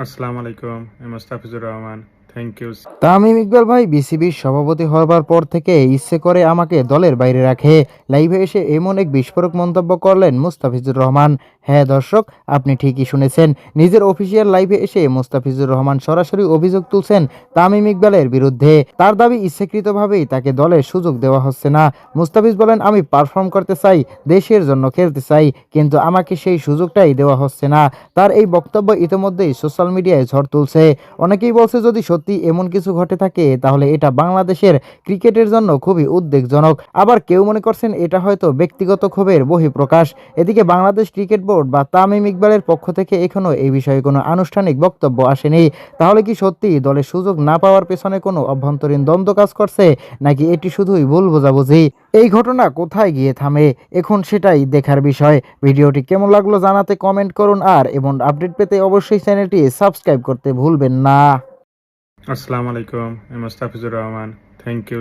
আসসালামু আলাইকুম। আমি মোস্তাফিজুর রহমান। Thank you. তামিম ইকবাল ভাই বিসিবির সভাপতি হবার পর থেকে ইচ্ছে করে আমাকে দলের বাইরে রাখে। লাইভে এসে এমন এক বিস্ফোরক মন্তব্য করলেন মুস্তাফিজুর রহমান। হ্যাঁ দর্শক, আপনি ঠিকই শুনেছেন। নিজের অফিসিয়াল লাইভে এসে মুস্তাফিজুর রহমান সরাসরি অভিযোগ তুলছেন তামিম ইকবালের বিরুদ্ধে। তার দাবি ইচ্ছাকৃতভাবেই তাকে দলের সুযোগ দেওয়া হচ্ছে না। মুস্তাফিজ বলেন, আমি পারফর্ম করতে চাই, দেশের জন্য খেলতে চাই, কিন্তু আমাকে সেই সুযোগটাই দেওয়া হচ্ছে না। তার এই বক্তব্য ইতিমধ্যেই সোশ্যাল মিডিয়ায় ঝড় তুলছে। অনেকেই বলছে যদি সত্যি এমন কিছু ঘটে থাকে তাহলে এটা বাংলাদেশের ক্রিকেটের জন্য খুবই উদ্বেগজনক। আবার কেউ মনে করছেন এটা হয়তো ব্যক্তিগত ক্ষোভের বহিঃপ্রকাশ। এদিকে বাংলাদেশ ক্রিকেট বোর্ড বা তামিম ইকবালের পক্ষ থেকে এখনো এই বিষয়ে কোনো আনুষ্ঠানিক বক্তব্য আসেনি। তাহলে কি সত্যি দলে সুযোগ না পাওয়ার পেছনে কোনো অভ্যন্তরীণ দ্বন্দ্ব কাজ করছে, নাকি এটি শুধুই ভুল বোঝাবুঝি? এই ঘটনা কোথায় গিয়ে থামে এখন সেটাই দেখার বিষয়। ভিডিওটি কেমন লাগলো জানাতে কমেন্ট করুন, আর এমন আপডেট পেতে অবশ্যই চ্যানেলটি সাবস্ক্রাইব করতে ভুলবেন না। আসসালামু আলাইকুম। আমি মোস্তাফিজুর রহমান। Thank you.